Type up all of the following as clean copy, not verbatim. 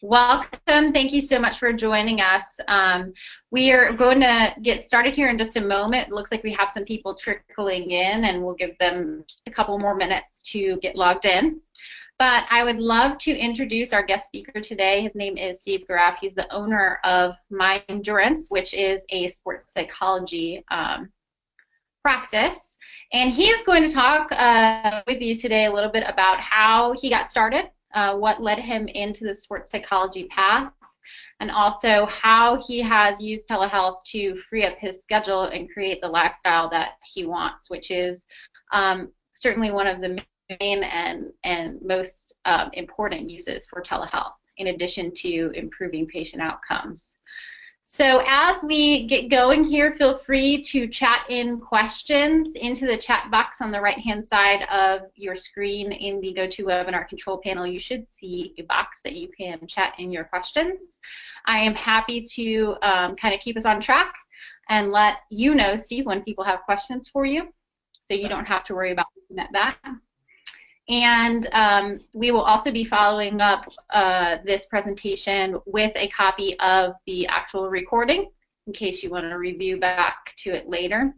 Welcome. Thank you so much for joining us. We are going to get started here in just a moment. It looks like we have some people trickling in, and we'll give them a couple more minutes to get logged in. But I would love to introduce our guest speaker today. His name is Steve Graff. He's the owner of My Endurance, which is a sports psychology practice. And he is going to talk with you today a little bit about how he got started, what led him into the sports psychology path, and also how he has used telehealth to free up his schedule and create the lifestyle that he wants, which is certainly one of the main and most important uses for telehealth, in addition to improving patient outcomes. So as we get going here, feel free to chat in questions into the chat box on the right-hand side of your screen in the GoToWebinar control panel. You should see a box that you can chat in your questions. I am happy to kind of keep us on track and let you know, Steve, when people have questions for you, so you don't have to worry about looking at that. And we will also be following up this presentation with a copy of the actual recording in case you want to review back to it later.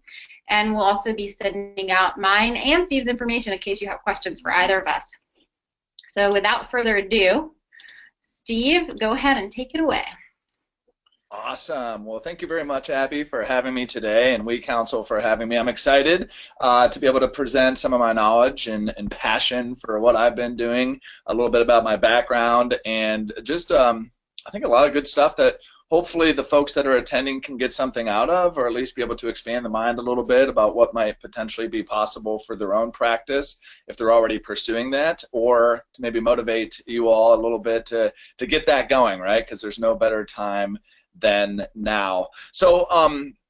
And we'll also be sending out mine and Steve's information in case you have questions for either of us. So without further ado, Steve, go ahead and take it away. Awesome. Well, thank you very much, Abby, for having me today, and We Counsel for having me. I'm excited to be able to present some of my knowledge and passion for what I've been doing, a little bit about my background, and just I think a lot of good stuff that hopefully the folks that are attending can get something out of, or at least be able to expand the mind a little bit about what might potentially be possible for their own practice if they're already pursuing that, or to maybe motivate you all a little bit to get that going, right? Because there's no better time than now. So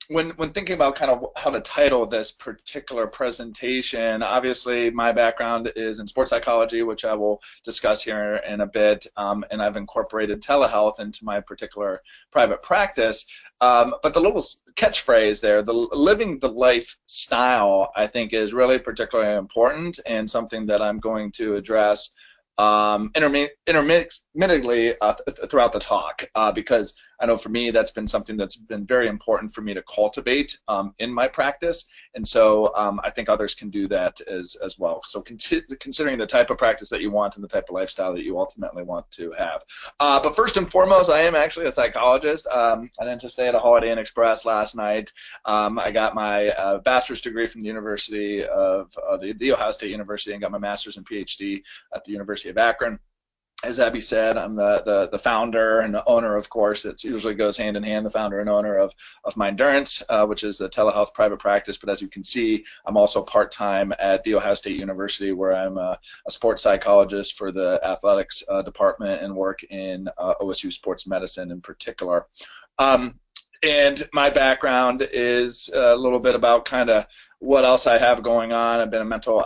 when thinking about kind of how to title this particular presentation, obviously my background is in sports psychology, which I will discuss here in a bit, and I've incorporated telehealth into my particular private practice. But the little catchphrase there, the living the lifestyle, I think is really particularly important and something that I'm going to address intermittently throughout the talk, because I know for me that's been something that's been very important for me to cultivate in my practice, and so I think others can do that as well. So considering the type of practice that you want and the type of lifestyle that you ultimately want to have. But first and foremost, I am actually a psychologist. I didn't just stay at a Holiday Inn Express last night. I got my bachelor's degree from the University of the Ohio State University, and got my master's and PhD at the University of Akron. As Abby said, I'm the founder and the owner, of course. It usually goes hand in hand, the founder and owner of My Endurance, which is the telehealth private practice. But as you can see, I'm also part-time at the Ohio State University, where I'm a sports psychologist for the athletics department and work in OSU sports medicine in particular. And my background is a little bit about kind of what else I have going on. I've been a mental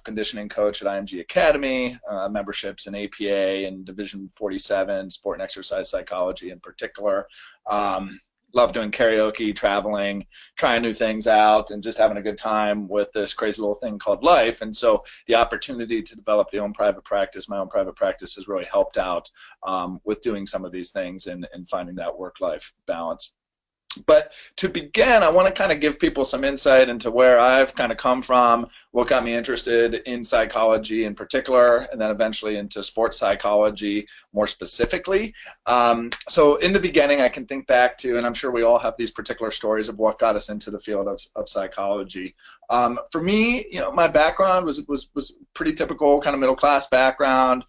conditioning coach at IMG Academy, memberships in APA and Division 47, sport and exercise psychology in particular. Love doing karaoke, traveling, trying new things out, and just having a good time with this crazy little thing called life. And so the opportunity to develop my own private practice has really helped out with doing some of these things and finding that work-life balance. But to begin, I want to kind of give people some insight into where I've kind of come from, what got me interested in psychology in particular, and then eventually into sports psychology more specifically. So in the beginning, I can think back to, and I'm sure we all have these particular stories of what got us into the field of psychology. For me, you know, my background was pretty typical, kind of middle class background.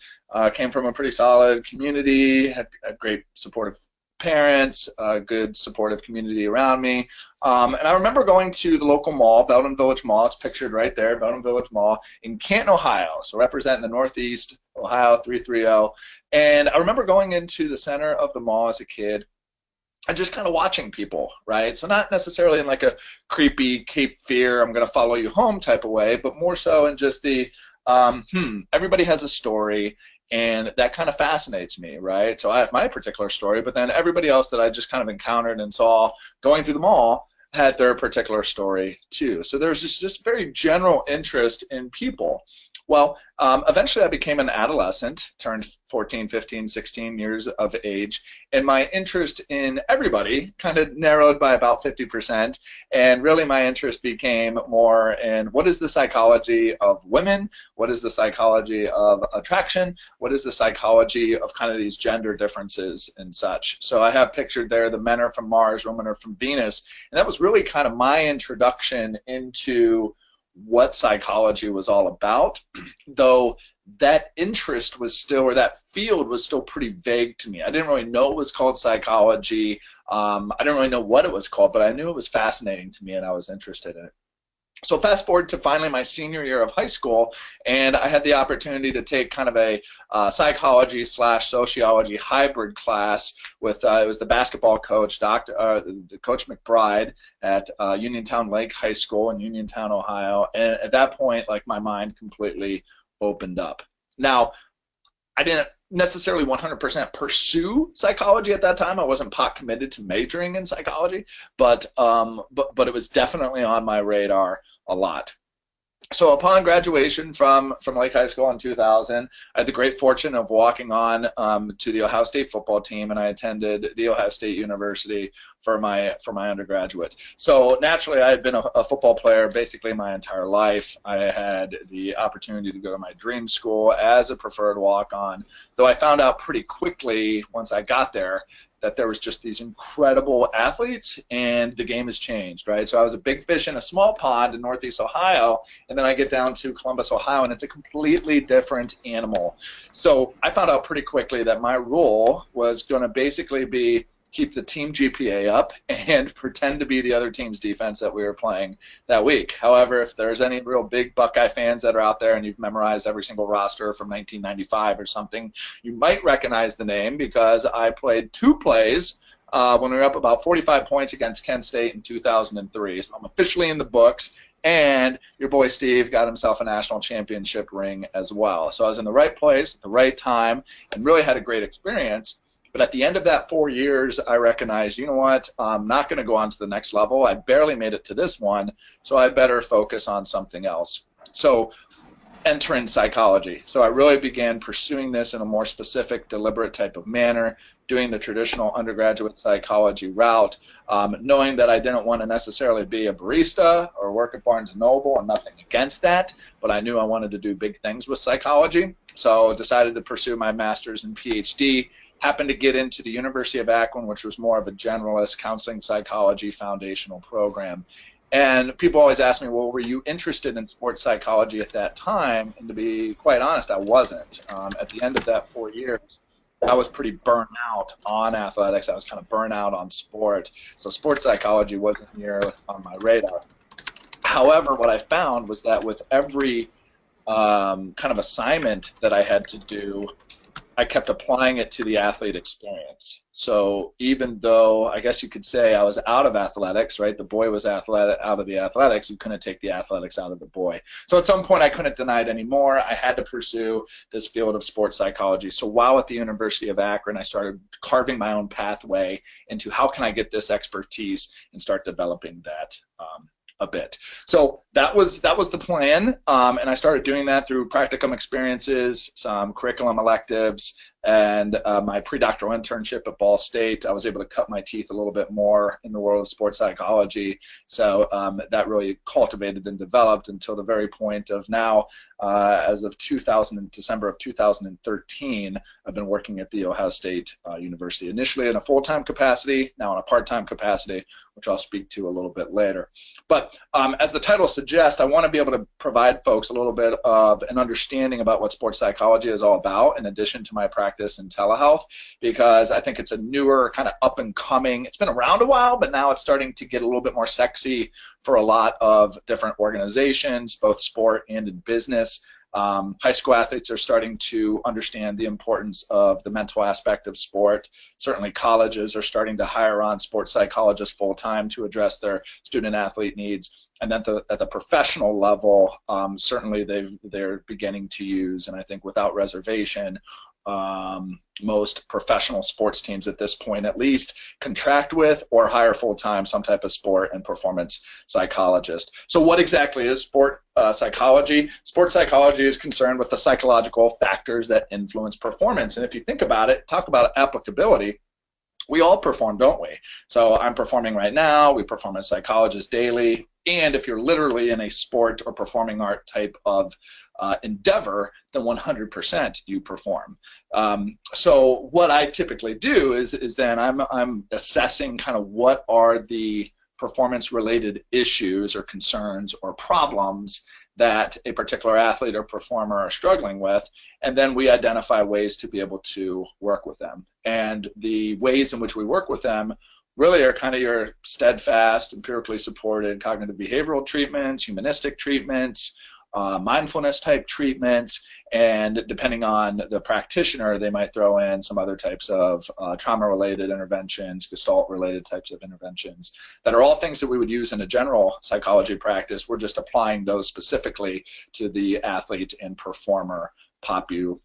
Came from a pretty solid community, had great supportive parents, a good supportive community around me. And I remember going to the local mall, Belden Village Mall. It's pictured right there, Belden Village Mall in Canton, Ohio, so representing the Northeast, Ohio 330. And I remember going into the center of the mall as a kid and just kind of watching people, right? So not necessarily in like a creepy Cape Fear, I'm going to follow you home type of way, but more so in just the, everybody has a story, and that kind of fascinates me, right? So I have my particular story, but then everybody else that I just kind of encountered and saw going through the mall had their particular story too. So there's this very general interest in people. Well, eventually I became an adolescent, turned 14, 15, 16 years of age, and my interest in everybody kind of narrowed by about 50%, and really my interest became more in what is the psychology of women, what is the psychology of attraction, what is the psychology of kind of these gender differences and such. So I have pictured there the men are from Mars, women are from Venus, and that was really kind of my introduction into what psychology was all about, though that interest was still, or that field was still pretty vague to me. I didn't really know it was called psychology. I didn't really know what it was called, but I knew it was fascinating to me and I was interested in it. So fast forward to finally my senior year of high school, and I had the opportunity to take kind of a psychology / sociology hybrid class with it was the basketball coach, Coach McBride at Uniontown Lake High School in Uniontown, Ohio. And at that point, like my mind completely opened up. Now, I didn't necessarily 100% pursue psychology at that time. I wasn't pot committed to majoring in psychology, but it was definitely on my radar a lot. So upon graduation from Lake High School in 2000, I had the great fortune of walking on to the Ohio State football team, and I attended the Ohio State University for my undergraduate. So naturally, I had been a football player basically my entire life. I had the opportunity to go to my dream school as a preferred walk-on, though I found out pretty quickly once I got there that there was just these incredible athletes, and the game has changed, right? So I was a big fish in a small pond in Northeast Ohio, and then I get down to Columbus, Ohio, and it's a completely different animal. So I found out pretty quickly that my role was going to basically be keep the team GPA up and pretend to be the other team's defense that we were playing that week. However, if there's any real big Buckeye fans that are out there and you've memorized every single roster from 1995 or something, you might recognize the name because I played 2 plays when we were up about 45 points against Kent State in 2003. So I'm officially in the books, and your boy Steve got himself a national championship ring as well. So I was in the right place at the right time and really had a great experience. But at the end of that 4 years, I recognized, you know what, I'm not going to go on to the next level. I barely made it to this one, so I better focus on something else. So enter in psychology. So I really began pursuing this in a more specific, deliberate type of manner, doing the traditional undergraduate psychology route, knowing that I didn't want to necessarily be a barista or work at Barnes & Noble, and nothing against that, but I knew I wanted to do big things with psychology. So I decided to pursue my master's and PhD. Happened to get into the University of Akron, which was more of a generalist counseling psychology foundational program. And people always ask me, well, were you interested in sports psychology at that time? And to be quite honest, I wasn't. At the end of that 4 years, I was pretty burnt out on athletics. I was kind of burnt out on sport. So sports psychology wasn't near on my radar. However, what I found was that with every kind of assignment that I had to do, I kept applying it to the athlete experience. So even though I guess you could say I was out of athletics, right? The boy was out of the athletics. You couldn't take the athletics out of the boy. So at some point I couldn't deny it anymore. I had to pursue this field of sports psychology. So while at the University of Akron, I started carving my own pathway into how can I get this expertise and start developing that a bit. So that was the plan, and I started doing that through practicum experiences, some curriculum electives, and my pre-doctoral internship at Ball State. I was able to cut my teeth a little bit more in the world of sports psychology, so that really cultivated and developed until the very point of now, as of December of 2013, I've been working at the Ohio State University, initially in a full-time capacity, now in a part-time capacity, which I'll speak to a little bit later. But as the title suggests, I want to be able to provide folks a little bit of an understanding about what sports psychology is all about, in addition to my practice in telehealth, because I think it's a newer, kind of up-and-coming, it's been around a while, but now it's starting to get a little bit more sexy for a lot of different organizations, both sport and in business. High school athletes are starting to understand the importance of the mental aspect of sport. Certainly colleges are starting to hire on sports psychologists full-time to address their student-athlete needs. And then at the professional level, certainly they're beginning to use, and I think without reservation, most professional sports teams at this point at least contract with or hire full-time some type of sport and performance psychologist. So what exactly is sport psychology? Sport psychology is concerned with the psychological factors that influence performance. And if you think about it, talk about applicability, we all perform, don't we? So I'm performing right now, we perform as psychologists daily, and if you're literally in a sport or performing art type of endeavor, then 100% you perform. So what I typically do is then I'm assessing kind of what are the performance-related issues or concerns or problems that a particular athlete or performer are struggling with, and then we identify ways to be able to work with them. And the ways in which we work with them really are kind of your steadfast, empirically supported cognitive behavioral treatments, humanistic treatments, mindfulness type treatments, and depending on the practitioner, they might throw in some other types of trauma-related interventions, Gestalt-related types of interventions that are all things that we would use in a general psychology practice. We're just applying those specifically to the athlete and performer population.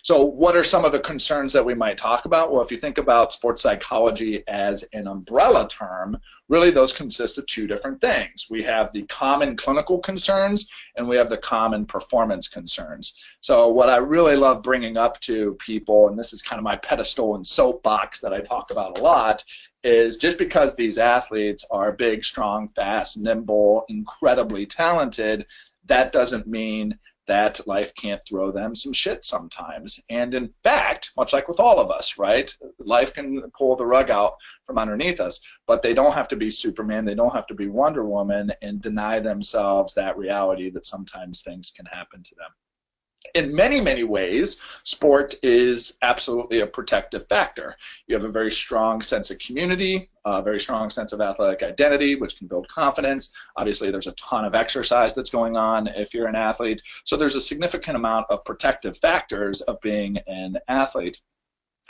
So what are some of the concerns that we might talk about? Well, if you think about sports psychology as an umbrella term, really those consist of two different things. We have the common clinical concerns and we have the common performance concerns. So what I really love bringing up to people, and this is kind of my pedestal and soapbox that I talk about a lot, is just because these athletes are big, strong, fast, nimble, incredibly talented, that doesn't mean that life can't throw them some shit sometimes. And in fact, much like with all of us, right, life can pull the rug out from underneath us, but they don't have to be Superman, they don't have to be Wonder Woman and deny themselves that reality that sometimes things can happen to them. In many, many ways, sport is absolutely a protective factor. You have a very strong sense of community, a very strong sense of athletic identity, which can build confidence. Obviously, there's a ton of exercise that's going on if you're an athlete. So there's a significant amount of protective factors of being an athlete.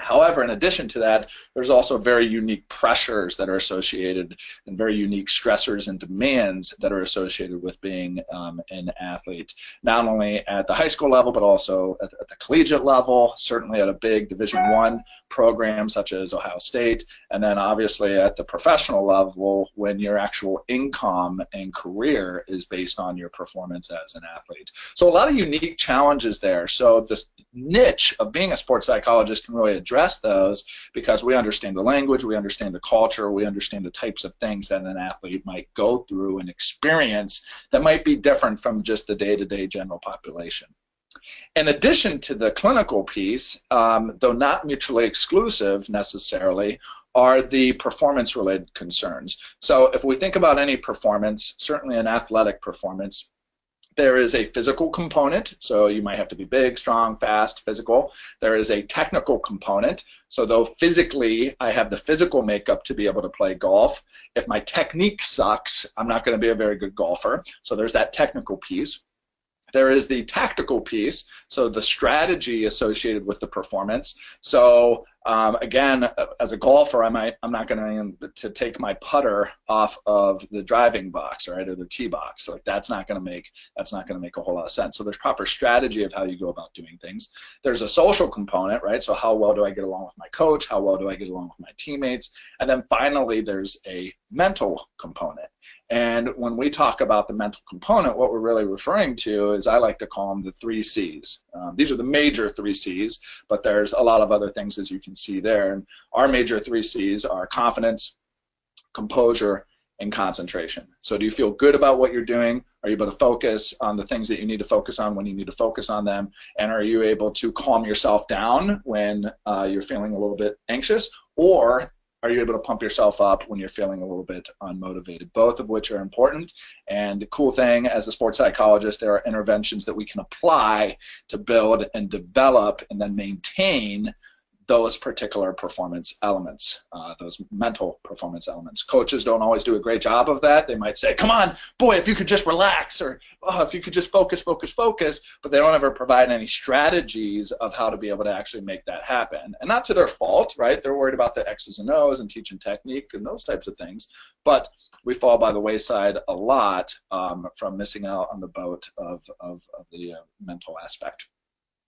However, in addition to that, there's also very unique pressures that are associated and very unique stressors and demands that are associated with being an athlete, not only at the high school level, but also at the collegiate level, certainly at a big Division I program such as Ohio State, and then obviously at the professional level when your actual income and career is based on your performance as an athlete. So a lot of unique challenges there. So this niche of being a sports psychologist can really address those because we understand the language, we understand the culture, we understand the types of things that an athlete might go through and experience that might be different from just the day-to-day general population. In addition to the clinical piece, though not mutually exclusive necessarily, are the performance-related concerns. So if we think about any performance, certainly an athletic performance, there is a physical component, so you might have to be big, strong, fast, physical. There is a technical component, so though physically I have the physical makeup to be able to play golf, if my technique sucks, I'm not going to be a very good golfer. So there's that technical piece. There is the tactical piece, so the strategy associated with the performance. So again, as a golfer, I'm not going to take my putter off of the driving box, right, or the tee box. Like that's not going to make a whole lot of sense. So there's proper strategy of how you go about doing things. There's a social component, right? So how well do I get along with my coach? How well do I get along with my teammates? And then finally, there's a mental component. And when we talk about the mental component, what we're really referring to is, I like to call them the 3 C's. These are the major 3 C's, but there's a lot of other things, as you can see there. And our major 3 C's are confidence, composure, and concentration. So do you feel good about what you're doing? Are you able to focus on the things that you need to focus on when you need to focus on them? And are you able to calm yourself down when you're feeling a little bit anxious? Or are you able to pump yourself up when you're feeling a little bit unmotivated? Both of which are important. And the cool thing, as a sports psychologist, there are interventions that we can apply to build and develop and then maintain those particular performance elements, those mental performance elements. Coaches don't always do a great job of that. They might say, come on, boy, if you could just relax, or oh, if you could just focus, focus, focus, but they don't ever provide any strategies of how to be able to actually make that happen. And not to their fault, right? They're worried about the X's and O's and teaching technique and those types of things, but we fall by the wayside a lot from missing out on the boat of the mental aspect.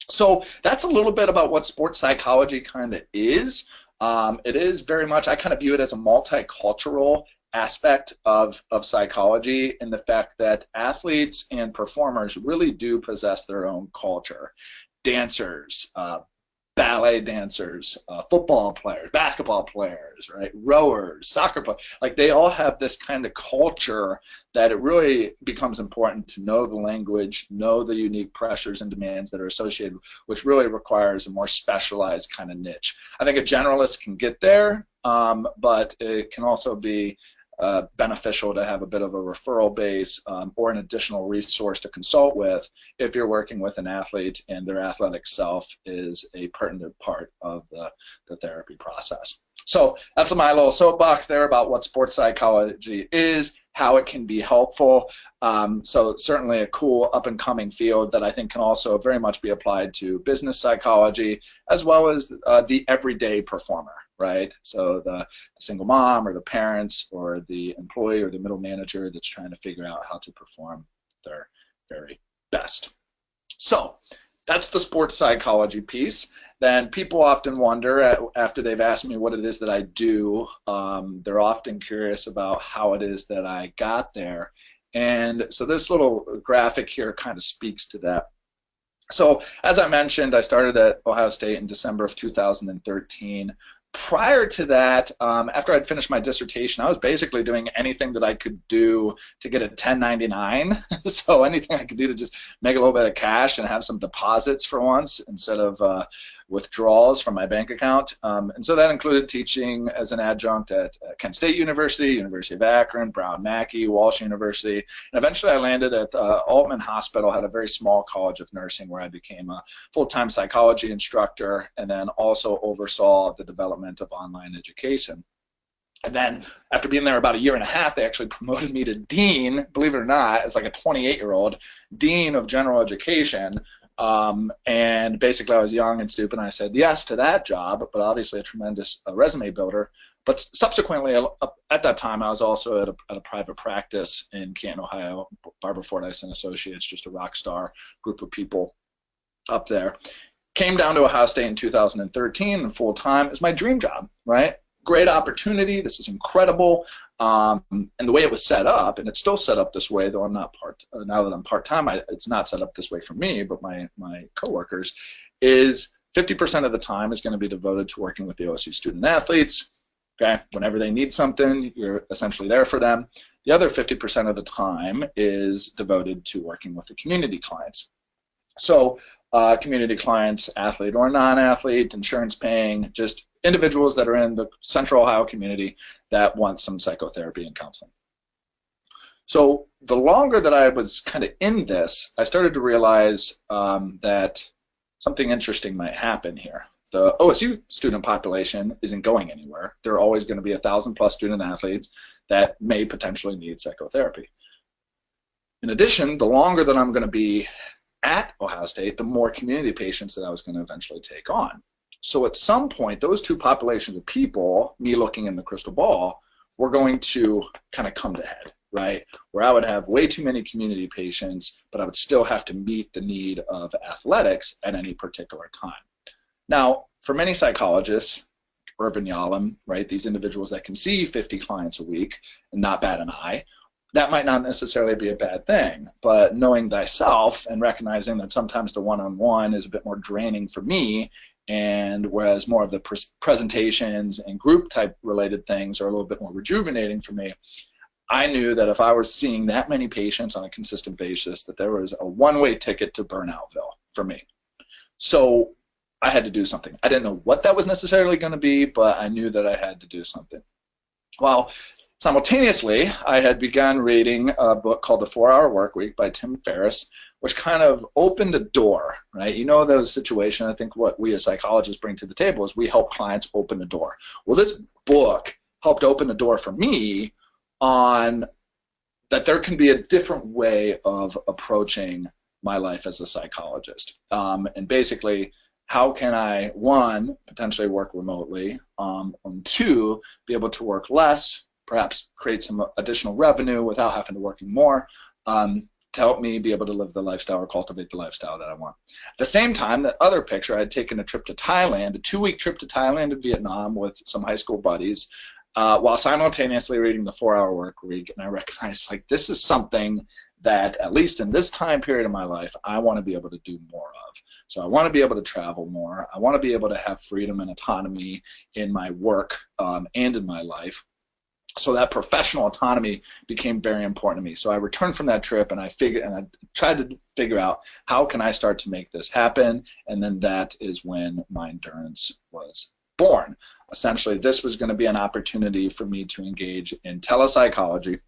So that's a little bit about what sports psychology kind of is. It is very much, I kind of view it as a multicultural aspect of psychology in the fact that athletes and performers really do possess their own culture. Dancers, ballet dancers, football players, basketball players, right, rowers, soccer players, like they all have this kind of culture that it really becomes important to know the language, know the unique pressures and demands that are associated, which really requires a more specialized kind of niche. I think a generalist can get there, but it can also be beneficial to have a bit of a referral base or an additional resource to consult with if you're working with an athlete and their athletic self is a pertinent part of the therapy process. So that's my little soapbox there about what sports psychology is, how it can be helpful. So certainly a cool up-and-coming field that I think can also very much be applied to business psychology as well as the everyday performer, right? So the single mom or the parents or the employee or the middle manager that's trying to figure out how to perform their very best. So that's the sports psychology piece. Then people often wonder, after they've asked me what it is that I do, they're often curious about how it is that I got there. And so this little graphic here kind of speaks to that. So as I mentioned, I started at Ohio State in December of 2013. Prior to that, after I'd finished my dissertation, I was basically doing anything that I could do to get a 1099. So anything I could do to just make a little bit of cash and have some deposits for once instead of withdrawals from my bank account. And so that included teaching as an adjunct at Kent State University, University of Akron, Brown Mackie, Walsh University, and eventually I landed at Altman Hospital, had a very small college of nursing where I became a full-time psychology instructor and then also oversaw the development of online education. And then after being there about a year and a half, they actually promoted me to dean, believe it or not, as like a 28-year-old, dean of general education. And basically I was young and stupid and I said yes to that job, but obviously a tremendous resume builder. But subsequently, at that time, I was also at a private practice in Canton, Ohio, Barbara Fordyce and Associates, just a rock star group of people up there. Came down to Ohio State in 2013 full time. It was my dream job, right? Great opportunity. This is incredible. And the way it was set up, and it's still set up this way, though I'm not now that I'm part-time, it's not set up this way for me, but my coworkers, is 50% of the time is going to be devoted to working with the OSU student athletes. Okay, whenever they need something, you're essentially there for them. The other 50% of the time is devoted to working with the community clients. So community clients, athlete or non-athlete, insurance paying, just individuals that are in the central Ohio community that want some psychotherapy and counseling. So the longer that I was kind of in this, I started to realize that something interesting might happen here. The OSU student population isn't going anywhere. There are always going to be 1,000+ student athletes that may potentially need psychotherapy. In addition, the longer that I'm going to be at Ohio State, the more community patients that I was going to eventually take on. So at some point, those two populations of people, me looking in the crystal ball, were going to kind of come to head, right? Where I would have way too many community patients, but I would still have to meet the need of athletics at any particular time. Now, for many psychologists, Irvin Yalom, right, these individuals that can see 50 clients a week and not bat an eye, that might not necessarily be a bad thing, but knowing thyself and recognizing that sometimes the one-on-one is a bit more draining for me, and whereas more of the presentations and group type related things are a little bit more rejuvenating for me, I knew that if I was seeing that many patients on a consistent basis, that there was a one-way ticket to Burnoutville for me. So I had to do something. I didn't know what that was necessarily going to be, but I knew that I had to do something. Well, simultaneously, I had begun reading a book called The 4-Hour Workweek by Tim Ferriss, which kind of opened a door, right? You know those situations, I think what we as psychologists bring to the table is we help clients open a door. Well, this book helped open the door for me on that there can be a different way of approaching my life as a psychologist. And basically, how can I, one, potentially work remotely, and two, be able to work less, perhaps create some additional revenue without having to work more, to help me be able to live the lifestyle or cultivate the lifestyle that I want. At the same time, that other picture, I had taken a trip to Thailand, a 2-week trip to Thailand and Vietnam with some high school buddies, while simultaneously reading the 4-Hour Work Week, and I recognized, like, this is something that, at least in this time period of my life, I want to be able to do more of. So I want to be able to travel more. I want to be able to have freedom and autonomy in my work and in my life. So that professional autonomy became very important to me. So I returned from that trip, and I tried to figure out how can I start to make this happen, and then that is when Mindurance was born. Essentially, this was going to be an opportunity for me to engage in telepsychology,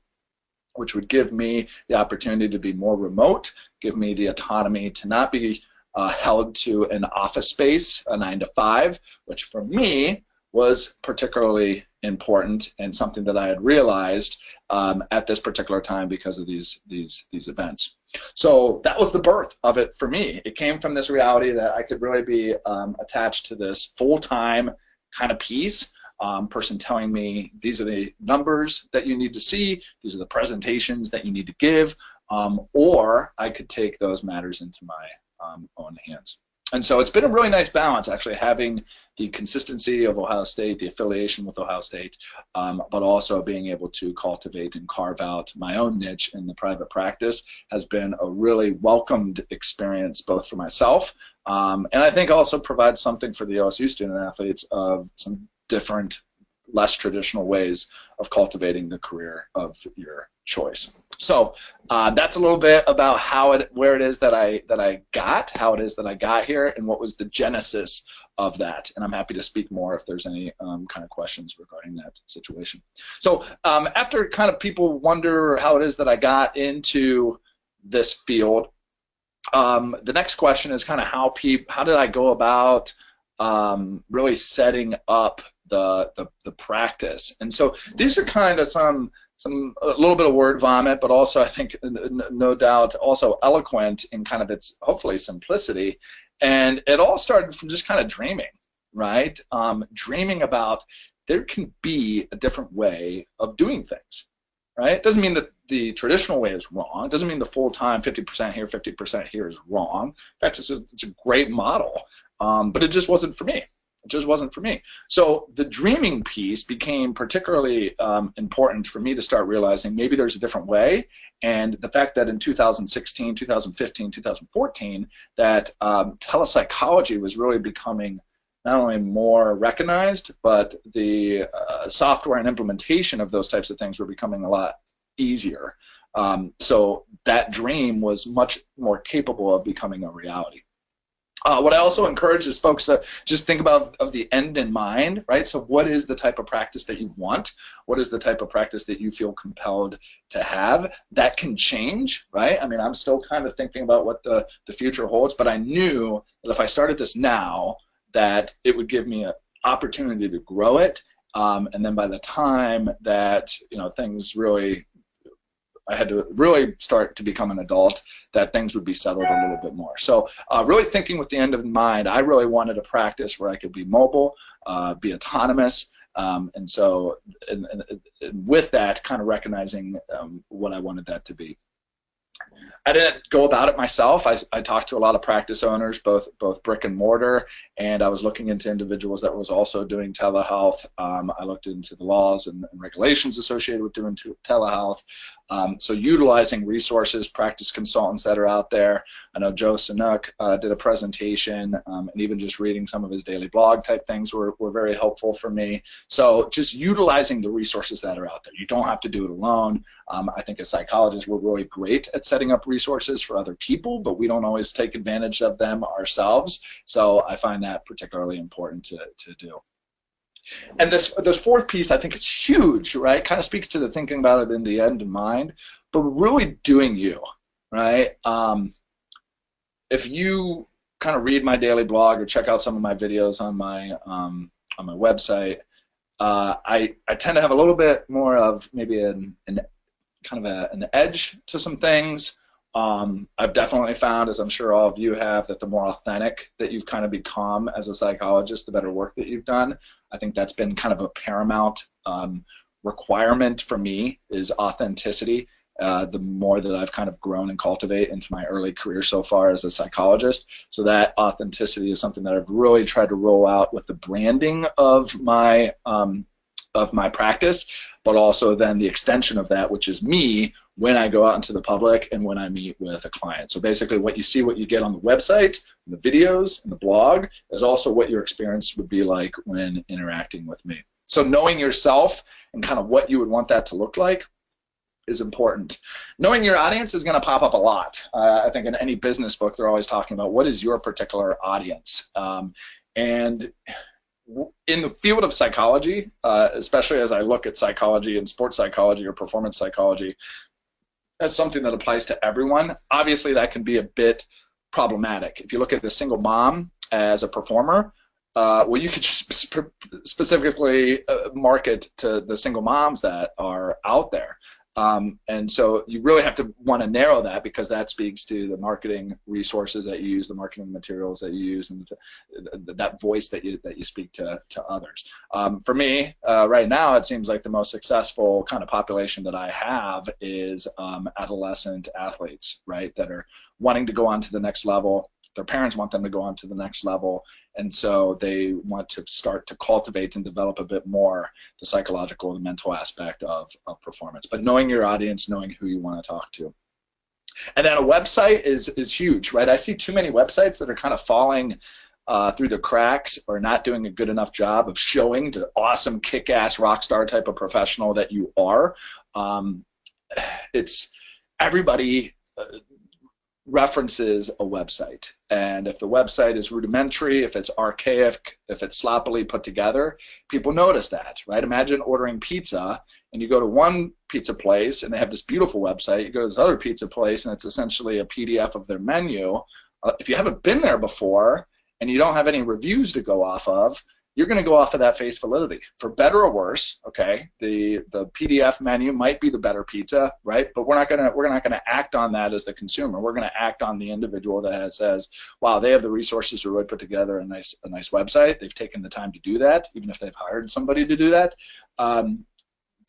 which would give me the opportunity to be more remote, give me the autonomy to not be held to an office space, a 9 to 5, which for me was particularly important and something that I had realized at this particular time because of these events. So that was the birth of it for me. It came from this reality that I could really be attached to this full-time kind of piece. Person telling me these are the numbers that you need to see, these are the presentations that you need to give, or I could take those matters into my own hands. And so it's been a really nice balance, actually, having the consistency of Ohio State, the affiliation with Ohio State, but also being able to cultivate and carve out my own niche in the private practice has been a really welcomed experience, both for myself, and I think also provides something for the OSU student athletes of some different, less traditional ways of cultivating the career of your choice. So that's a little bit about where it is that I got here, and what was the genesis of that. And I'm happy to speak more if there's any kind of questions regarding that situation. So after kind of people wonder how it is that I got into this field, the next question is kind of how did I go about really setting up the practice. And so these are kind of a little bit of word vomit, but also I think no doubt also eloquent in kind of its hopefully simplicity. And it all started from just kind of dreaming, right? Dreaming about there can be a different way of doing things, right? It doesn't mean that the traditional way is wrong. It doesn't mean the full-time 50% here, 50% here is wrong. In fact, it's a great model, but it just wasn't for me. It just wasn't for me. So the dreaming piece became particularly important for me to start realizing maybe there's a different way. And the fact that in 2016, 2015, 2014, that telepsychology was really becoming not only more recognized, but the software and implementation of those types of things were becoming a lot easier. So that dream was much more capable of becoming a reality. What I also encourage is folks to just think about the end in mind, right? So what is the type of practice that you want? What is the type of practice that you feel compelled to have? That can change, right? I mean, I'm still kind of thinking about what the future holds, but I knew that if I started this now, that it would give me an opportunity to grow it, and then by the time that things really, I had to really start to become an adult, that things would be settled a little bit more. So really thinking with the end in mind, I really wanted a practice where I could be mobile, be autonomous, and so and with that, kind of recognizing what I wanted that to be. I didn't go about it myself. I talked to a lot of practice owners, both brick and mortar, and I was looking into individuals that was also doing telehealth. I looked into the laws and regulations associated with doing telehealth. So utilizing resources, practice consultants that are out there. I know Joe Sanook did a presentation, and even just reading some of his daily blog type things were very helpful for me. So just utilizing the resources that are out there. You don't have to do it alone. I think as psychologists, we're really great at setting up resources for other people, but we don't always take advantage of them ourselves. So I find that particularly important to do. And this fourth piece, I think, is huge, right? Kind of speaks to the thinking about it in the end in mind, but really doing you, right? If you kind of read my daily blog or check out some of my videos on my website, I tend to have a little bit more of maybe an edge to some things. I've definitely found, as I'm sure all of you have, that the more authentic that you've kind of become as a psychologist, the better work that you've done. I think that's been kind of a paramount requirement for me, is authenticity. the more that I've kind of grown and cultivate into my early career so far as a psychologist. So that authenticity is something that I've really tried to roll out with the branding of my practice, but also then the extension of that, which is me when I go out into the public and when I meet with a client. So basically what you see, what you get on the website, the videos, and the blog is also what your experience would be like when interacting with me. So knowing yourself and kind of what you would want that to look like is important. Knowing your audience is going to pop up a lot. I think in any business book, they're always talking about what is your particular audience. And in the field of psychology, especially as I look at psychology and sports psychology or performance psychology, that's something that applies to everyone. Obviously, that can be a bit problematic. If you look at the single mom as a performer, well, you could just specifically market to the single moms that are out there. And so you really have to want to narrow that, because that speaks to the marketing resources that you use, the marketing materials that you use, and that voice that you speak to others. For me, right now, it seems like the most successful kind of population that I have is adolescent athletes, right, that are wanting to go on to the next level. Their parents want them to go on to the next level, and so they want to start to cultivate and develop a bit more the psychological and mental aspect of performance. But knowing your audience, knowing who you want to talk to. And then a website is huge, right? I see too many websites that are kind of falling through the cracks or not doing a good enough job of showing the awesome, kick-ass, rock star type of professional that you are. It's everybody references a website, and if the website is rudimentary, if it's archaic, if it's sloppily put together, people notice that, right? Imagine ordering pizza and you go to one pizza place and they have this beautiful website, you go to this other pizza place and it's essentially a PDF of their menu. If you haven't been there before and you don't have any reviews to go off of, you're going to go off of that face validity, for better or worse. Okay, the PDF menu might be the better pizza, right? But we're not gonna act on that as the consumer. We're going to act on the individual that says, wow, they have the resources to really put together a nice website. They've taken the time to do that, even if they've hired somebody to do that.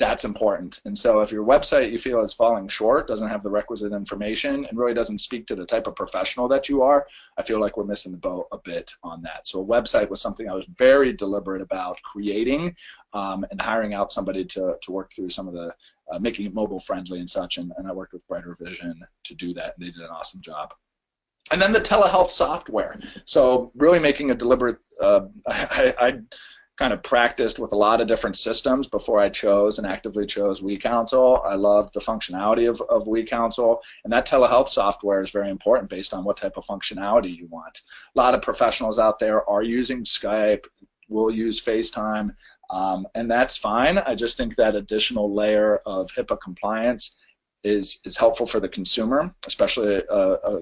That's important. And so if your website you feel is falling short, doesn't have the requisite information, and really doesn't speak to the type of professional that you are, I feel like we're missing the boat a bit on that. So a website was something I was very deliberate about creating and hiring out somebody to work through some of the making it mobile friendly and such, and I worked with Brighter Vision to do that, and they did an awesome job. And then the telehealth software. So really making a deliberate, I kind of practiced with a lot of different systems before I chose and actively chose WeCounsel. I loved the functionality of WeCounsel, and that telehealth software is very important based on what type of functionality you want. A lot of professionals out there are using Skype, will use FaceTime, and that's fine. I just think that additional layer of HIPAA compliance is helpful for the consumer, especially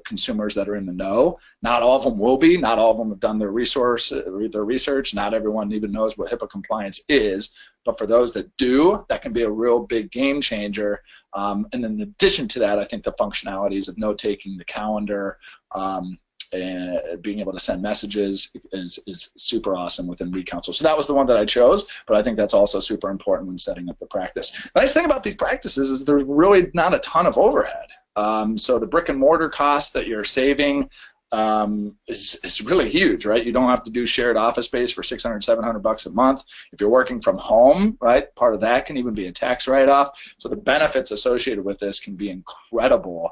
consumers that are in the know. Not all of them will be. Not all of them have done their research. Not everyone even knows what HIPAA compliance is. But for those that do, that can be a real big game changer. And in addition to that, I think the functionalities of note-taking, the calendar, and being able to send messages is super awesome within WeCounsel. So that was the one that I chose, but I think that's also super important when setting up the practice. The nice thing about these practices is there's really not a ton of overhead. So the brick and mortar cost that you're saving is really huge, right? You don't have to do shared office space for $600, $700 a month. If you're working from home, right, part of that can even be a tax write-off. So the benefits associated with this can be incredible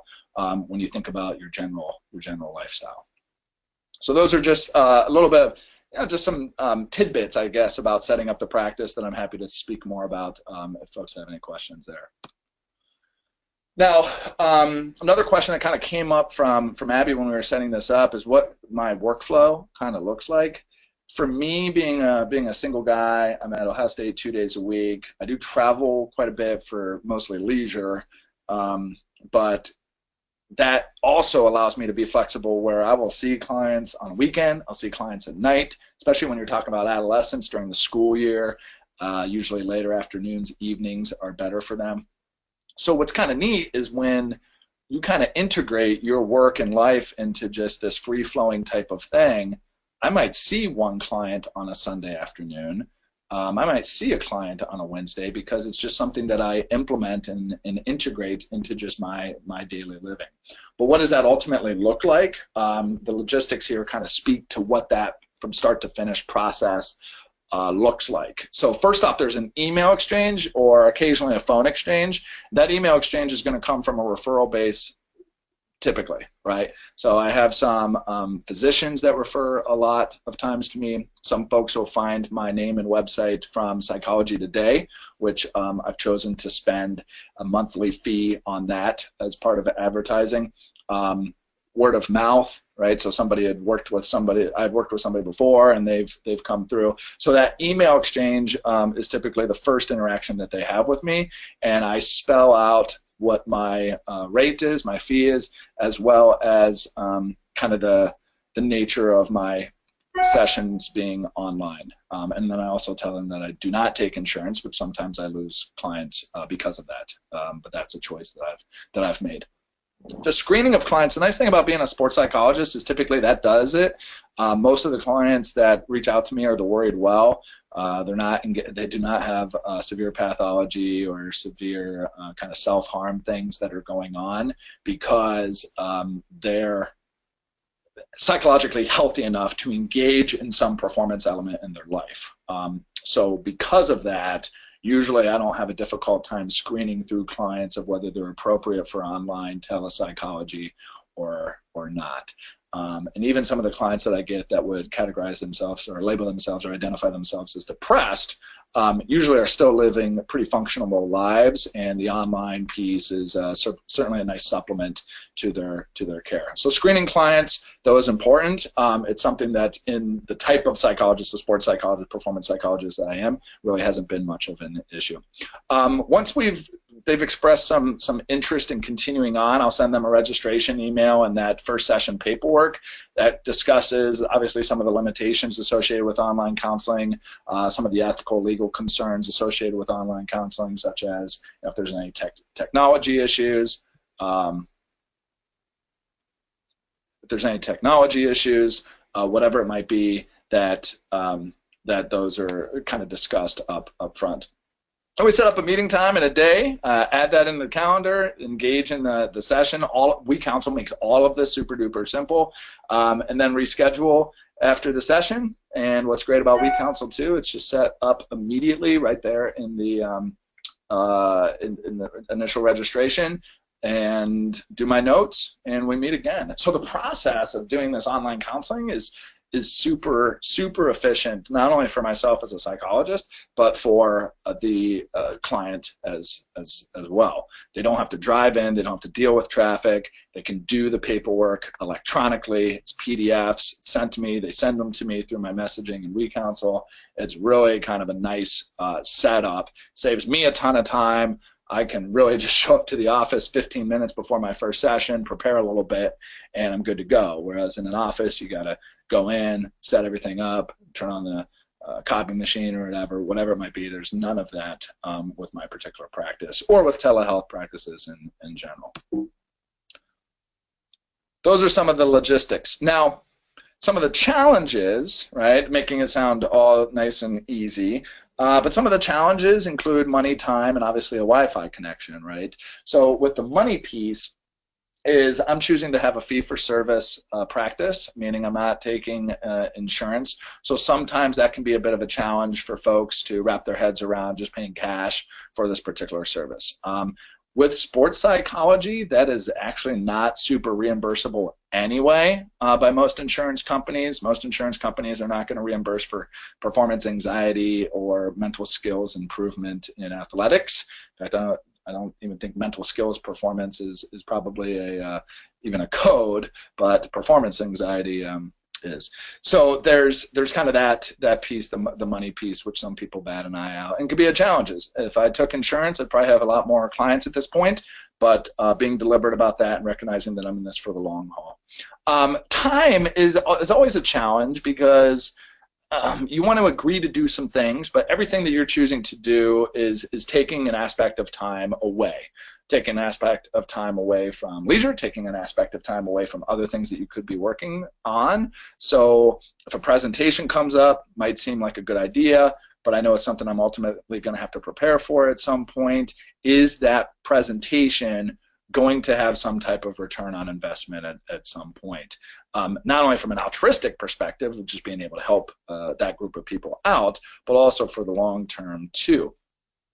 when you think about your general lifestyle. So those are just a little bit of, just some tidbits, I guess, about setting up the practice that I'm happy to speak more about if folks have any questions there. Now, another question that kind of came up from Abby when we were setting this up is what my workflow kind of looks like. For me, being a single guy, I'm at Ohio State 2 days a week. I do travel quite a bit for mostly leisure, but that also allows me to be flexible where I will see clients on a weekend, I'll see clients at night, especially when you're talking about adolescents during the school year. Usually later afternoons, evenings are better for them. So what's kind of neat is when you kind of integrate your work and life into just this free-flowing type of thing, I might see one client on a Sunday afternoon, I might see a client on a Wednesday because it's just something that I implement and integrate into just my daily living. But what does that ultimately look like? The logistics here kind of speak to what that from start to finish process looks like. So first off, there's an email exchange or occasionally a phone exchange. That email exchange is going to come from a referral base typically, right? So I have some physicians that refer a lot of times to me. Some folks will find my name and website from Psychology Today, which I've chosen to spend a monthly fee on that as part of advertising. Word of mouth, right? So somebody had worked with somebody, I'd worked with somebody before, and they've come through. So that email exchange is typically the first interaction that they have with me, and I spell out what my rate is, my fee is, as well as kind of the nature of my sessions being online. And then I also tell them that I do not take insurance, which sometimes I lose clients because of that. But that's a choice that I've made. The screening of clients, the nice thing about being a sports psychologist is typically that does it. Most of the clients that reach out to me are the worried well. They do not have severe pathology or severe kind of self-harm things that are going on because they're psychologically healthy enough to engage in some performance element in their life. So because of that, usually I don't have a difficult time screening through clients of whether they're appropriate for online telepsychology or not. And even some of the clients that I get that would categorize themselves or label themselves or identify themselves as depressed usually are still living pretty functional lives, and the online piece is certainly a nice supplement to their care. So screening clients, though, is important. It's something that in the type of psychologist, the sports psychologist, performance psychologist that I am, really hasn't been much of an issue. Once they've expressed some interest in continuing on, I'll send them a registration email and that first session paperwork that discusses obviously some of the limitations associated with online counseling, some of the ethical, legal concerns associated with online counseling, such as if there's any technology issues, whatever it might be, that those are kind of discussed up front. So we set up a meeting time in a day, add that in the calendar, engage in the session. WeCounsel makes all of this super duper simple, and then reschedule after the session. And what's great about WeCounsel too, it's just set up immediately right there in the in the initial registration, and do my notes, and we meet again. So the process of doing this online counseling is super efficient, not only for myself as a psychologist, but for the client as well. They don't have to drive in, they don't have to deal with traffic, they can do the paperwork electronically, it's PDFs, it's sent to me, they send them to me through my messaging and WeCounsel. It's really kind of a nice setup, saves me a ton of time. I can really just show up to the office 15 minutes before my first session, prepare a little bit, and I'm good to go. Whereas in an office, you got to go in, set everything up, turn on the copy machine or whatever it might be. There's none of that with my particular practice or with telehealth practices in general. Those are some of the logistics. Now, some of the challenges, right, making it sound all nice and easy, but some of the challenges include money, time, and obviously a Wi-Fi connection, right? So with the money piece, is I'm choosing to have a fee-for-service practice, meaning I'm not taking insurance. So sometimes that can be a bit of a challenge for folks to wrap their heads around just paying cash for this particular service. With sports psychology, that is actually not super reimbursable anyway by most insurance companies. Most insurance companies are not going to reimburse for performance anxiety or mental skills improvement in athletics. In fact, I don't even think mental skills performance is probably even a code, but performance anxiety is. So there's kind of that piece, the money piece, which some people bat an eye out and could be a challenge. If I took insurance, I'd probably have a lot more clients at this point, but being deliberate about that and recognizing that I'm in this for the long haul. Time is always a challenge because you want to agree to do some things, but everything that you're choosing to do is taking an aspect of time away. Taking an aspect of time away from leisure, taking an aspect of time away from other things that you could be working on. So if a presentation comes up, might seem like a good idea, but I know it's something I'm ultimately going to have to prepare for at some point. Is that presentation going to have some type of return on investment at some point? Not only from an altruistic perspective, of just being able to help that group of people out, but also for the long term too.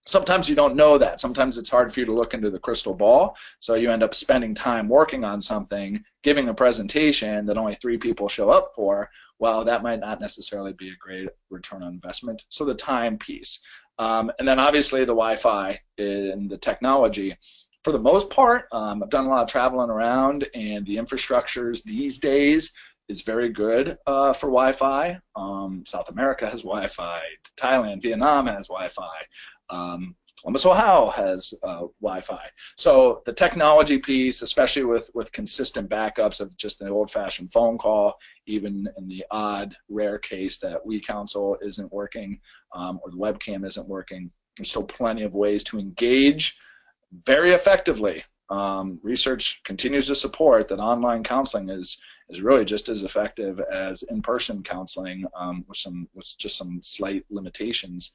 Sometimes you don't know that. Sometimes it's hard for you to look into the crystal ball, so you end up spending time working on something, giving a presentation that only 3 people show up for. Well, that might not necessarily be a great return on investment. So the time piece. And then obviously the Wi-Fi and the technology. For the most part, I've done a lot of traveling around, and the infrastructures these days is very good for Wi-Fi. South America has Wi-Fi. Thailand, Vietnam has Wi-Fi. Columbus, Ohio has Wi-Fi. So the technology piece, especially with consistent backups of just an old-fashioned phone call, even in the odd, rare case that WeCounsel isn't working or the webcam isn't working, there's still plenty of ways to engage very effectively. Research continues to support that online counseling is really just as effective as in-person counseling, with just some slight limitations.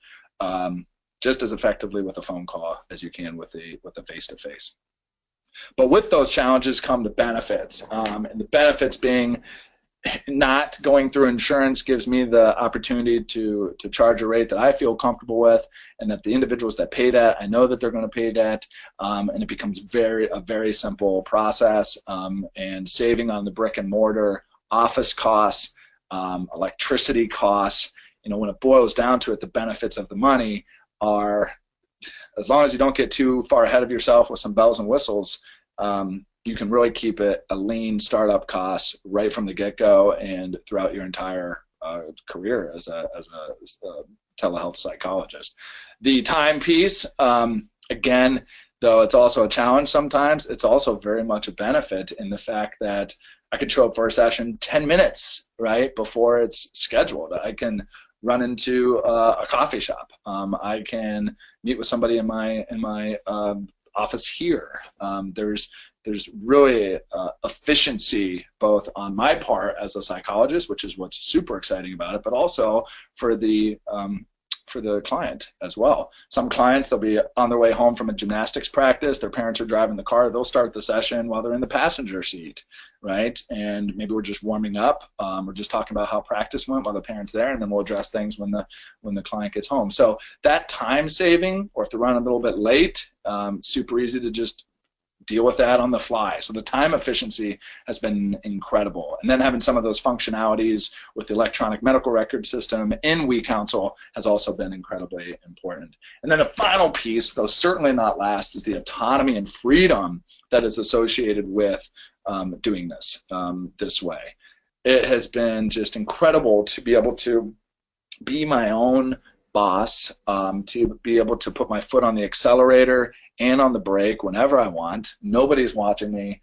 Just as effectively with a phone call as you can with a face-to-face. But with those challenges come the benefits, and the benefits being not going through insurance gives me the opportunity to charge a rate that I feel comfortable with, and that the individuals that pay that, I know that they're going to pay that, and it becomes a very simple process, and saving on the brick and mortar office costs, electricity costs. When it boils down to it, the benefits of the money are, as long as you don't get too far ahead of yourself with some bells and whistles, you can really keep it a lean startup cost right from the get-go and throughout your entire career as a telehealth psychologist. The time piece, again, though it's also a challenge sometimes, it's also very much a benefit in the fact that I could show up for a session 10 minutes right before it's scheduled. I can run into a coffee shop. I can meet with somebody in my office here. There's really efficiency both on my part as a psychologist, which is what's super exciting about it, but also for the client as well. Some clients, they'll be on their way home from a gymnastics practice, their parents are driving the car, they'll start the session while they're in the passenger seat, right? And maybe we're just warming up, we're just talking about how practice went while the parent's there, and then we'll address things when the client gets home. So that time saving, or if they're running a little bit late, super easy to just deal with that on the fly. So the time efficiency has been incredible. And then having some of those functionalities with the electronic medical record system in WeCounsel has also been incredibly important. And then the final piece, though certainly not last, is the autonomy and freedom that is associated with doing this way. It has been just incredible to be able to be my own boss, to be able to put my foot on the accelerator and on the brake whenever I want. Nobody's watching me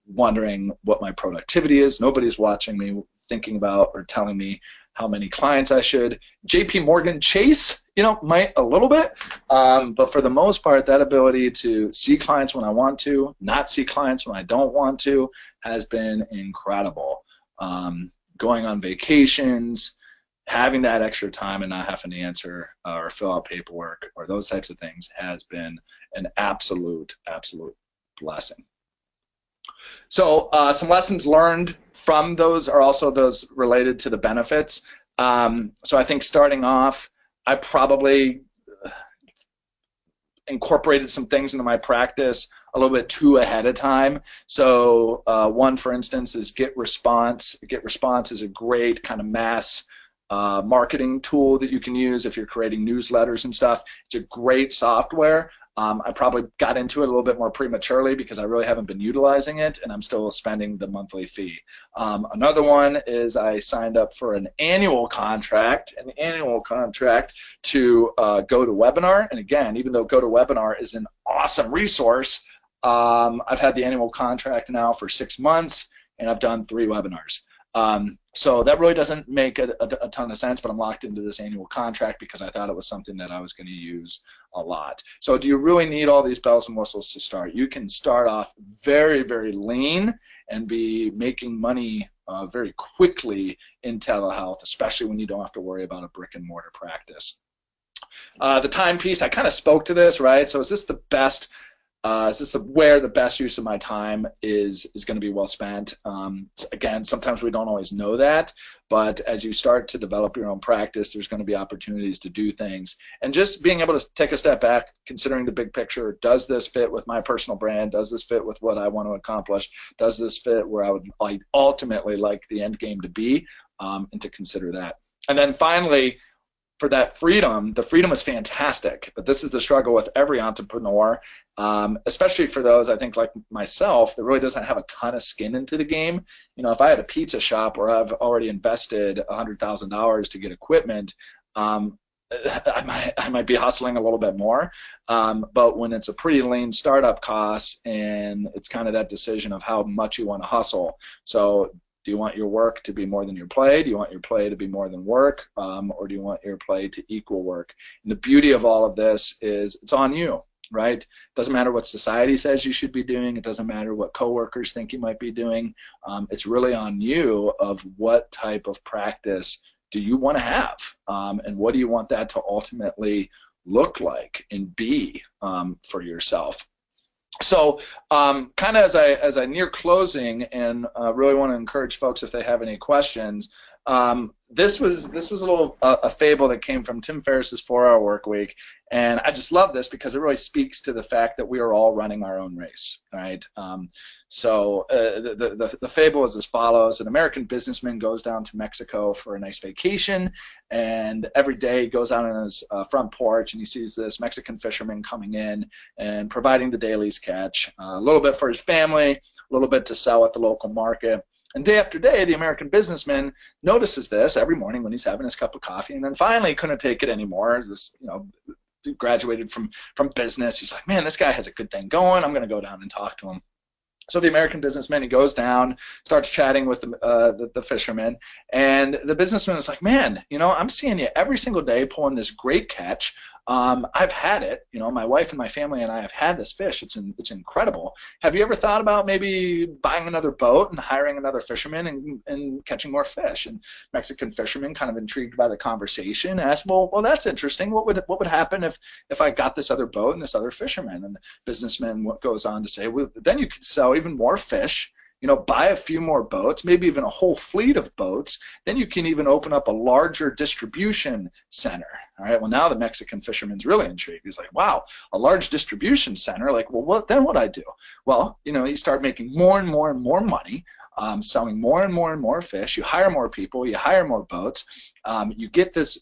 wondering what my productivity is. Nobody's watching me thinking about or telling me how many clients I should. JP Morgan Chase, might a little bit, but for the most part, that ability to see clients when I want to, not see clients when I don't want to, has been incredible. Going on vacations, having that extra time and not having to answer or fill out paperwork or those types of things has been an absolute blessing. So some lessons learned from those are also those related to the benefits. So I think starting off, I probably incorporated some things into my practice a little bit too ahead of time. So one, for instance, is GetResponse. GetResponse is a great kind of mass marketing tool that you can use if you're creating newsletters and stuff. It's a great software. I probably got into it a little bit more prematurely because I really haven't been utilizing it, and I'm still spending the monthly fee. Another one is I signed up for an annual contract to GoToWebinar. And again, even though GoToWebinar is an awesome resource, I've had the annual contract now for 6 months, and I've done 3 webinars. So that really doesn't make a ton of sense, but I'm locked into this annual contract because I thought it was something that I was going to use a lot. So do you really need all these bells and whistles to start? You can start off very, very lean and be making money very quickly in telehealth, especially when you don't have to worry about a brick and mortar practice. The time piece, I kind of spoke to this, right? So is this the best? Is this where the best use of my time is going to be well spent? Again, sometimes we don't always know that, but as you start to develop your own practice, there's going to be opportunities to do things. And just being able to take a step back, considering the big picture, does this fit with my personal brand? Does this fit with what I want to accomplish? Does this fit where I would ultimately like the end game to be? And to consider that. And then finally, for that freedom, the freedom is fantastic, but this is the struggle with every entrepreneur, especially for those, I think, like myself, that really doesn't have a ton of skin into the game. You know, if I had a pizza shop where I've already invested $100,000 to get equipment, I might be hustling a little bit more, but when it's a pretty lean startup cost and it's kind of that decision of how much you want to hustle. So do you want your work to be more than your play? Do you want your play to be more than work? Or do you want your play to equal work? And the beauty of all of this is it's on you, right? It doesn't matter what society says you should be doing. It doesn't matter what coworkers think you might be doing. It's really on you of what type of practice do you want to have, and what do you want that to ultimately look like and be for yourself. So kind of as I near closing, and really want to encourage folks if they have any questions, this was a little a fable that came from Tim Ferriss's 4-Hour Work Week, and I just love this because it really speaks to the fact that we are all running our own race, right? So the fable is as follows: an American businessman goes down to Mexico for a nice vacation, and every day he goes out on his front porch and he sees this Mexican fisherman coming in and providing the daily's catch, a little bit for his family, a little bit to sell at the local market. And day after day, the American businessman notices this every morning when he's having his cup of coffee, and then finally couldn't take it anymore. As this, graduated from business, he's like, man, this guy has a good thing going. I'm going to go down and talk to him. So the American businessman, he goes down, starts chatting with the fisherman, and the businessman is like, man, I'm seeing you every single day pulling this great catch. I've had it. My wife and my family and I have had this fish. It's incredible. Have you ever thought about maybe buying another boat and hiring another fisherman and catching more fish? And Mexican fisherman, kind of intrigued by the conversation, asked, well, that's interesting. What would happen if I got this other boat and this other fisherman? And the businessman goes on to say, well, then you could sell even more fish, buy a few more boats, maybe even a whole fleet of boats. Then you can even open up a larger distribution center. All right. Well, now the Mexican fisherman's really intrigued. He's like, wow, a large distribution center. Like, well, then what I do? Well, you start making more and more and more money, selling more and more and more fish. You hire more people. You hire more boats. You get this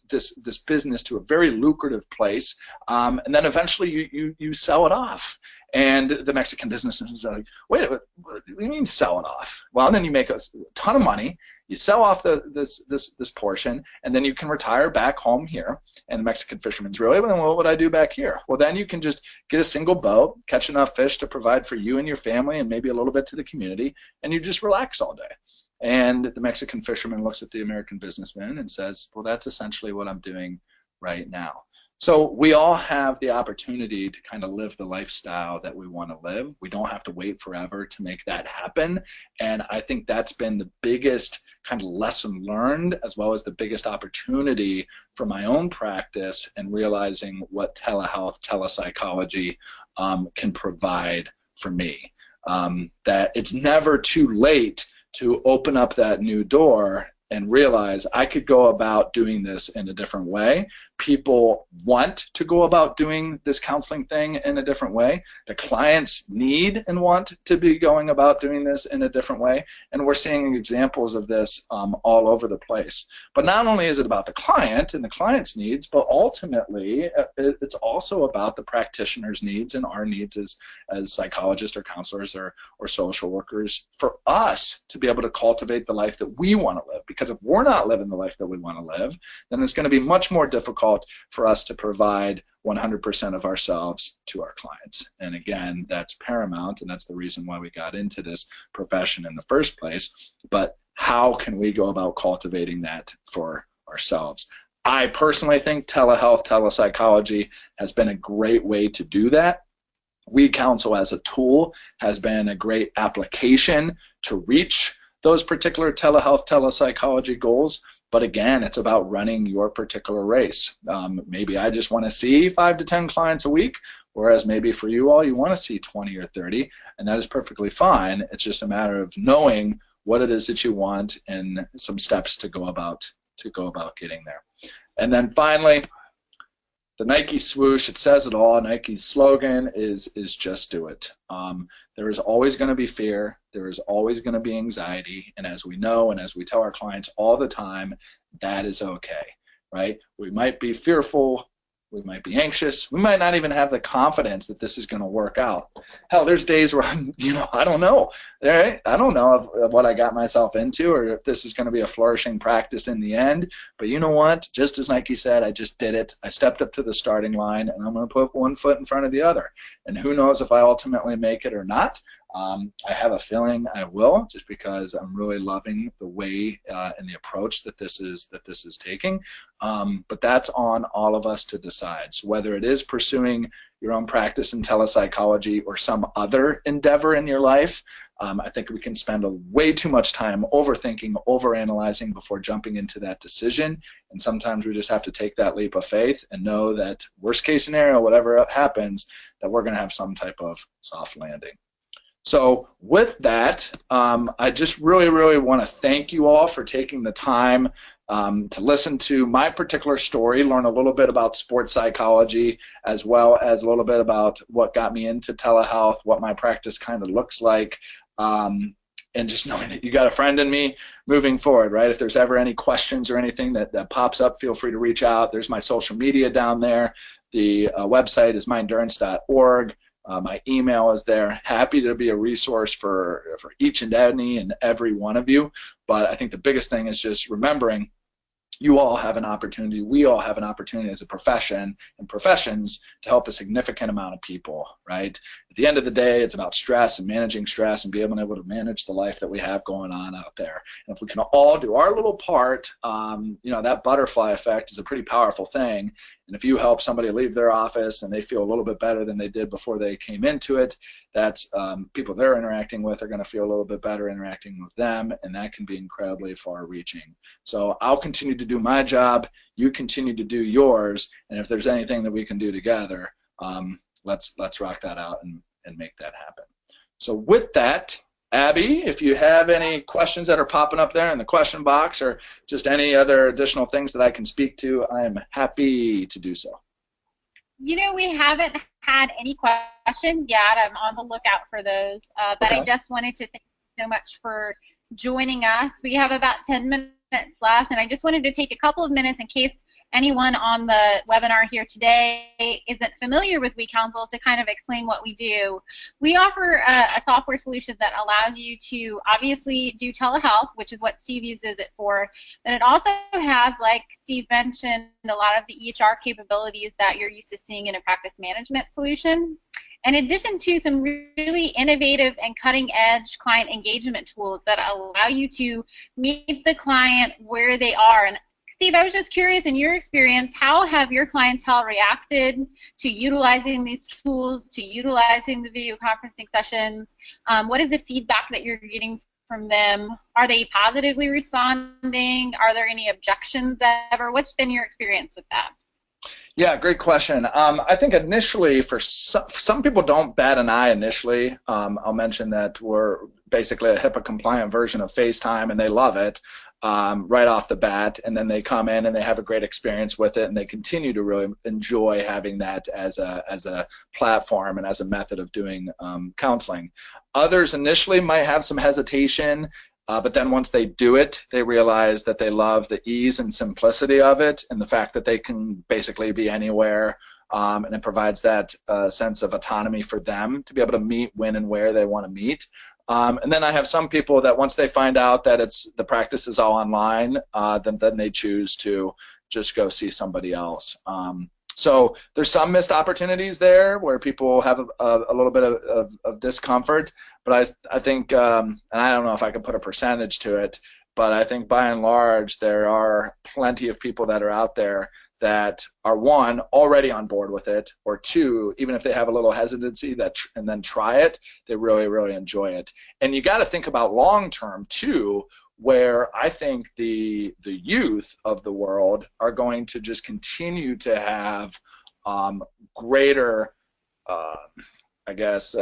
business to a very lucrative place, and then eventually you sell it off. And the Mexican businessman is like, wait, what do you mean sell it off? Well, then you make a ton of money. You sell off this portion, and then you can retire back home here. And the Mexican fisherman's really, well, then what would I do back here? Well, then you can just get a single boat, catch enough fish to provide for you and your family, and maybe a little bit to the community, and you just relax all day. And the Mexican fisherman looks at the American businessman and says, well, that's essentially what I'm doing right now. So we all have the opportunity to kind of live the lifestyle that we want to live. We don't have to wait forever to make that happen. And I think that's been the biggest kind of lesson learned, as well as the biggest opportunity for my own practice and realizing what telehealth, telepsychology can provide for me. That it's never too late to open up that new door and realize I could go about doing this in a different way. People want to go about doing this counseling thing in a different way. The clients need and want to be going about doing this in a different way. And we're seeing examples of this all over the place. But not only is it about the client and the client's needs, but ultimately it's also about the practitioner's needs and our needs as psychologists or counselors or social workers, for us to be able to cultivate the life that we want to live. Because if we're not living the life that we want to live, then it's going to be much more difficult for us to provide 100% of ourselves to our clients. And again, that's paramount, and that's the reason why we got into this profession in the first place. But how can we go about cultivating that for ourselves? I personally think telehealth, telepsychology has been a great way to do that. We Counsel as a tool has been a great application to reach those particular telehealth, telepsychology goals. But again, it's about running your particular race. Maybe I just want to see 5 to 10 clients a week, whereas maybe for you all, you want to see 20 or 30, and that is perfectly fine. It's just a matter of knowing what it is that you want and some steps to go about getting there. And then finally, the Nike swoosh, it says it all. Nike's slogan is just do it. There is always going to be fear. There is always going to be anxiety. And as we know and as we tell our clients all the time, that is okay, right? We might be fearful. We might be anxious. We might not even have the confidence that this is going to work out. Hell, there's days where I'm, I don't know. Right? I don't know of what I got myself into or if this is going to be a flourishing practice in the end. But you know what? Just as Nike said, I just did it. I stepped up to the starting line, and I'm going to put one foot in front of the other. And who knows if I ultimately make it or not. I have a feeling I will, just because I'm really loving the way and the approach that this is taking. But that's on all of us to decide. So whether it is pursuing your own practice in telepsychology or some other endeavor in your life, I think we can spend way too much time overthinking, overanalyzing before jumping into that decision. And sometimes we just have to take that leap of faith and know that worst case scenario, whatever happens, that we're going to have some type of soft landing. So with that, I just really want to thank you all for taking the time to listen to my particular story, learn a little bit about sports psychology, as well as a little bit about what got me into telehealth, what my practice kind of looks like, and just knowing that you got a friend in me moving forward, right? If there's ever any questions or anything that pops up, feel free to reach out. There's my social media down there. The website is myendurance.org. My email is there. Happy to be a resource for each and every one of you. But I think the biggest thing is just remembering you all have an opportunity, we all have an opportunity as a profession and professions to help a significant amount of people, right? At the end of the day, it's about stress and managing stress and being able to manage the life that we have going on out there. And if we can all do our little part, that butterfly effect is a pretty powerful thing. And if you help somebody leave their office and they feel a little bit better than they did before they came into it, that's people they're interacting with are going to feel a little bit better interacting with them, and that can be incredibly far-reaching. So I'll continue to do my job, you continue to do yours, and if there's anything that we can do together, let's rock that out and make that happen. So with that, Abby, if you have any questions that are popping up there in the question box or just any other additional things that I can speak to, I am happy to do so. We haven't had any questions yet. I'm on the lookout for those. But okay. I just wanted to thank you so much for joining us. We have about 10 minutes left, and I just wanted to take a couple of minutes in case anyone on the webinar here today isn't familiar with WeCounsel to kind of explain what we do. We offer a software solution that allows you to obviously do telehealth, which is what Steve uses it for, but it also has, like Steve mentioned, a lot of the EHR capabilities that you're used to seeing in a practice management solution. In addition to some really innovative and cutting-edge client engagement tools that allow you to meet the client where they are. And Steve, I was just curious, in your experience, how have your clientele reacted to utilizing these tools, to utilizing the video conferencing sessions? What is the feedback that you're getting from them? Are they positively responding? Are there any objections ever? What's been your experience with that? Yeah, great question. I think initially, for some people don't bat an eye initially. I'll mention that we're basically a HIPAA-compliant version of FaceTime, and they love it right off the bat. And then they come in and they have a great experience with it, and they continue to really enjoy having that as a platform and as a method of doing counseling. Others initially might have some hesitation. But then once they do it, they realize that they love the ease and simplicity of it and the fact that they can basically be anywhere, and it provides that sense of autonomy for them to be able to meet when and where they want to meet. And then I have some people that once they find out that the practice is all online, then they choose to just go see somebody else. So there's some missed opportunities there where people have a little bit of discomfort, but I think, and I don't know if I can put a percentage to it, but I think by and large there are plenty of people that are out there that are, one, already on board with it, or two, even if they have a little hesitancy and then try it, they really, really enjoy it. And you got to think about long term too, where I think the youth of the world are going to just continue to have greater, I guess,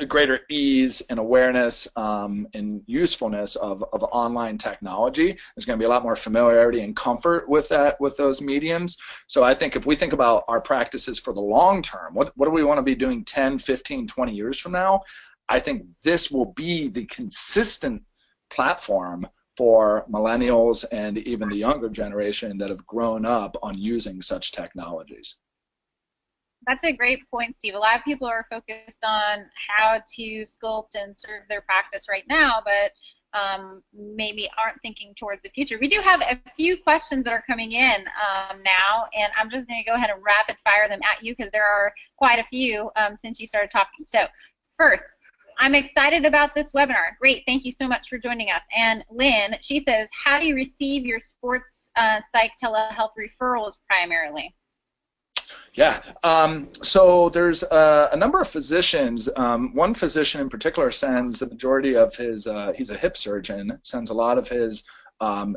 greater ease and awareness and usefulness of online technology. There's going to be a lot more familiarity and comfort with those mediums. So I think if we think about our practices for the long term, what do we want to be doing 10, 15, 20 years from now? I think this will be the consistent platform for millennials and even the younger generation that have grown up on using such technologies. That's a great point, Steve. A lot of people are focused on how to sculpt and serve their practice right now, but maybe aren't thinking towards the future. We do have a few questions that are coming in now, and I'm just going to go ahead and rapid fire them at you because there are quite a few since you started talking. So first, I'm excited about this webinar. Great, thank you so much for joining us. And Lynn, she says, how do you receive your sports psych telehealth referrals primarily? Yeah, so there's a number of physicians. One physician in particular sends the majority of his, he's a hip surgeon, sends a lot of his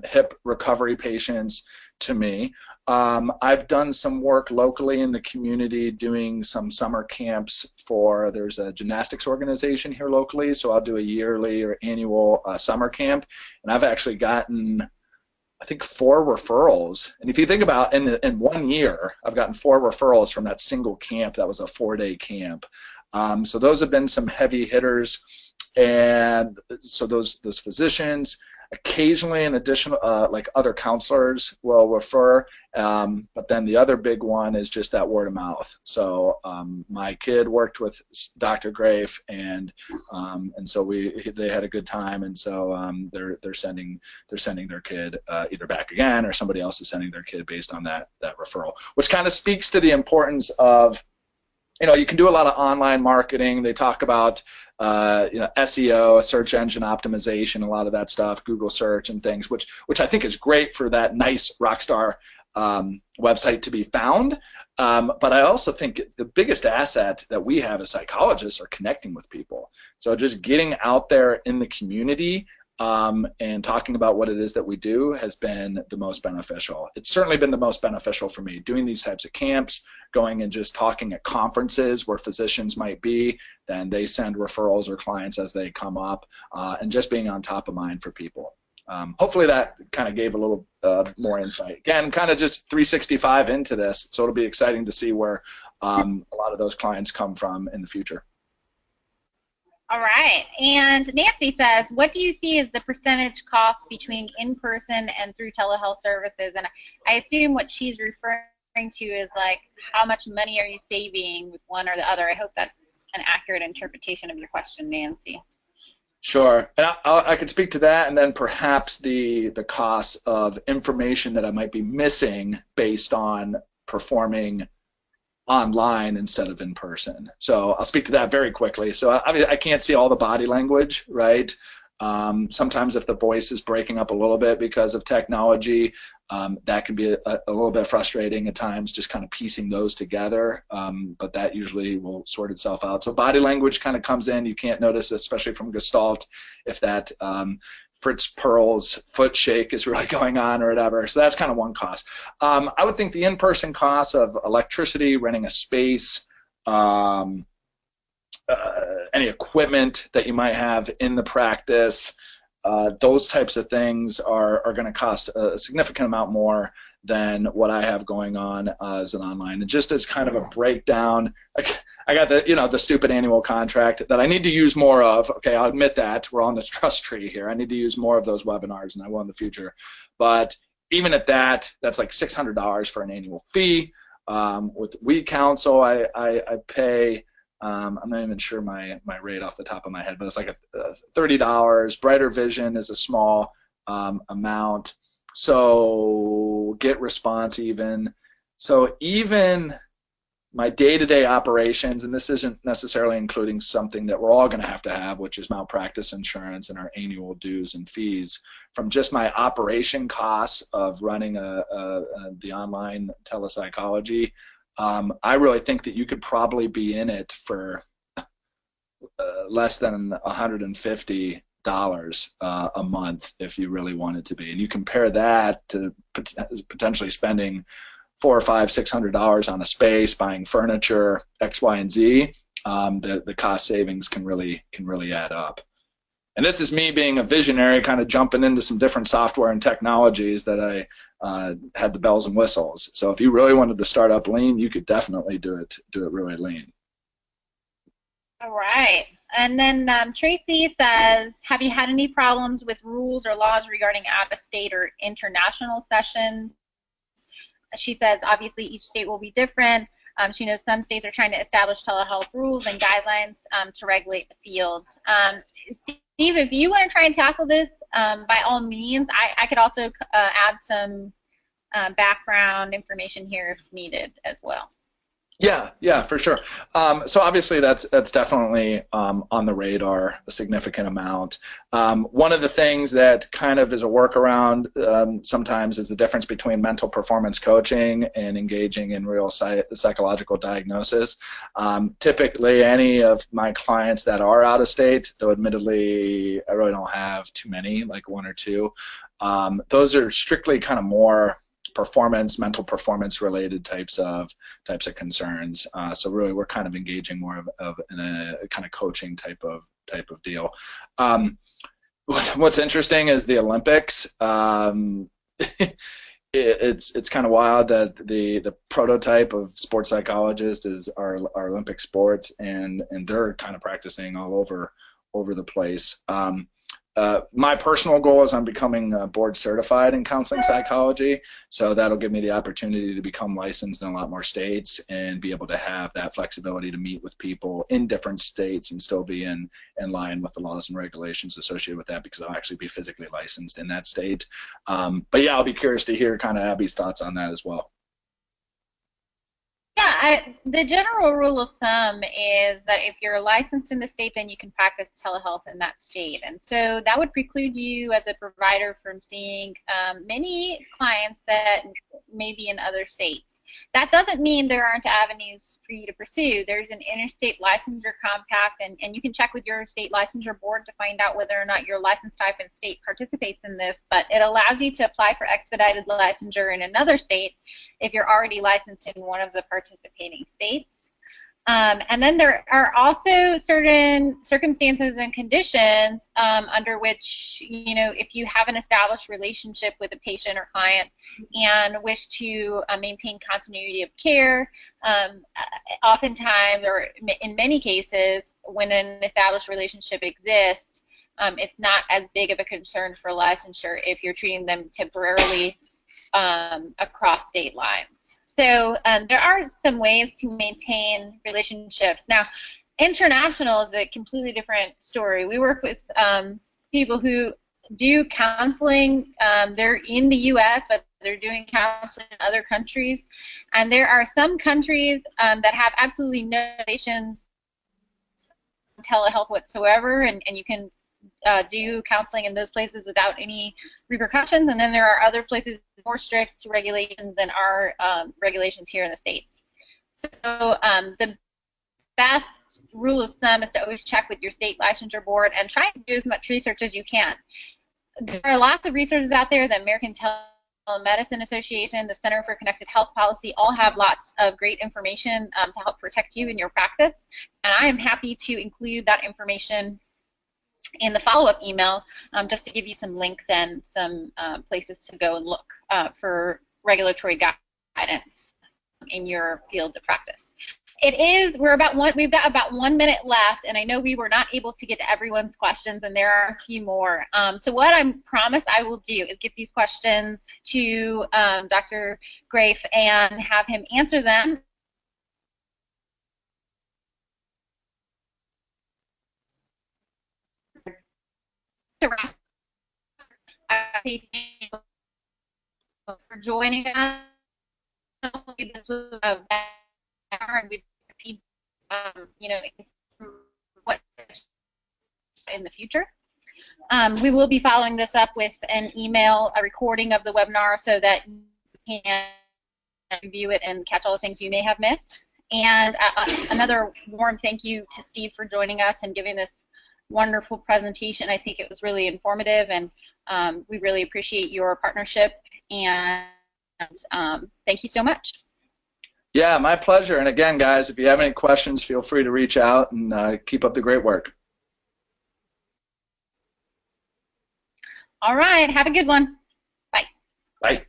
hip recovery patients to me. I've done some work locally in the community doing some summer camps there's a gymnastics organization here locally, so I'll do a yearly or annual summer camp, and I've actually gotten, I think, 4 referrals. And if you think about in 1 year, I've gotten 4 referrals from that single camp. That was a 4-day camp. So those have been some heavy hitters. And so those physicians, occasionally an additional, like other counselors will refer. But then the other big one is just that word of mouth. So my kid worked with Dr. Grafe, and so they had a good time, and so they're sending their kid either back again, or somebody else is sending their kid based on that referral, which kind of speaks to the importance of, you can do a lot of online marketing. They talk about SEO, search engine optimization, a lot of that stuff, Google search and things, which I think is great for that nice rockstar website to be found. But I also think the biggest asset that we have as psychologists are connecting with people. So just getting out there in the community and talking about what it is that we do has been the most beneficial. It's certainly been the most beneficial for me, doing these types of camps, going and just talking at conferences where physicians might be, then they send referrals or clients as they come up, and just being on top of mind for people. Hopefully that kind of gave a little more insight. Again, kind of just 365 into this, so it'll be exciting to see where a lot of those clients come from in the future. All right, and Nancy says, what do you see as the percentage cost between in-person and through telehealth services? And I assume what she's referring to is like, how much money are you saving with one or the other? I hope that's an accurate interpretation of your question, Nancy. Sure, and I could speak to that, and then perhaps the cost of information that I might be missing based on performing online instead of in person. So I'll speak to that very quickly. So I can't see all the body language, right? Sometimes if the voice is breaking up a little bit because of technology, that can be a little bit frustrating at times, just kind of piecing those together, but that usually will sort itself out. So body language kind of comes in. You can't notice, especially from Gestalt, if that Fritz Perl's foot shake is really going on or whatever. So that's kind of one cost. I would think the in-person costs of electricity, renting a space, any equipment that you might have in the practice, those types of things are going to cost a significant amount more than what I have going on as an online. And just as kind of a breakdown, I got the stupid annual contract that I need to use more of. Okay, I'll admit that. We're on the trust tree here. I need to use more of those webinars, and I will in the future. But even at that, that's like $600 for an annual fee. With We Counsel, I pay, I'm not even sure my rate off the top of my head, but it's like $30. Brighter Vision is a small amount. So Get Response even. So even my day-to-day operations, and this isn't necessarily including something that we're all going to have, which is malpractice insurance and our annual dues and fees, from just my operation costs of running the online telepsychology, I really think that you could probably be in it for less than $150 a month if you really wanted to be. And you compare that to potentially spending $400 or $600 on a space, buying furniture, X, Y, and Z. The cost savings can really add up. And this is me being a visionary, kind of jumping into some different software and technologies that I had the bells and whistles. So if you really wanted to start up lean, you could definitely do it really lean. All right. And then Tracy says, have you had any problems with rules or laws regarding out-of-state or international sessions? She says, obviously, each state will be different. She knows some states are trying to establish telehealth rules and guidelines to regulate the fields. Steve, if you want to try and tackle this, by all means, I could also add some background information here if needed as well. Yeah, for sure. So obviously that's definitely on the radar a significant amount. One of the things that kind of is a workaround sometimes is the difference between mental performance coaching and engaging in real psychological diagnosis. Typically, any of my clients that are out of state, though admittedly I really don't have too many, like one or two, those are strictly kind of more mental performance related types of concerns. So really we're kind of engaging more of in a kind of coaching type of deal. What's interesting is the Olympics. It's kind of wild that the prototype of sports psychologist is our Olympic sports, and they're kind of practicing all over the place. My personal goal is I'm becoming board certified in counseling psychology, so that'll give me the opportunity to become licensed in a lot more states and be able to have that flexibility to meet with people in different states and still be in line with the laws and regulations associated with that, because I'll actually be physically licensed in that state. But yeah, I'll be curious to hear kind of Abby's thoughts on that as well. Yeah, the general rule of thumb is that if you're licensed in the state, then you can practice telehealth in that state. And so that would preclude you as a provider from seeing many clients that may be in other states. That doesn't mean there aren't avenues for you to pursue. There's an interstate licensure compact, and you can check with your state licensure board to find out whether or not your license type and state participates in this, but it allows you to apply for expedited licensure in another state if you're already licensed in one of the participating states. And then there are also certain circumstances and conditions under which, if you have an established relationship with a patient or client and wish to maintain continuity of care, oftentimes, or in many cases, when an established relationship exists, it's not as big of a concern for licensure if you're treating them temporarily across state lines. So there are some ways to maintain relationships. Now, international is a completely different story. We work with people who do counseling. They're in the U.S., but they're doing counseling in other countries. And there are some countries that have absolutely no regulations on telehealth whatsoever, and you can do counseling in those places without any repercussions, and then there are other places with more strict regulations than our regulations here in the States. So the best rule of thumb is to always check with your state licensure board and try to do as much research as you can. There are lots of resources out there. The American Telemedicine Association, the Center for Connected Health Policy, all have lots of great information to help protect you in your practice, and I am happy to include that information in the follow-up email, just to give you some links and some places to go and look for regulatory guidance in your field of practice. We've got about 1 minute left, and I know we were not able to get to everyone's questions, and there are a few more. So what I promise I will do is get these questions to Dr. Grafe and have him answer them. For joining us. This was a and we'd what in the future. We will be following this up with an email, a recording of the webinar so that you can review it and catch all the things you may have missed. And another warm thank you to Steve for joining us and giving this wonderful presentation. I think it was really informative, and we really appreciate your partnership, and thank you so much. Yeah, my pleasure. And again, guys, if you have any questions, feel free to reach out, and keep up the great work. All right, have a good one. Bye. Bye.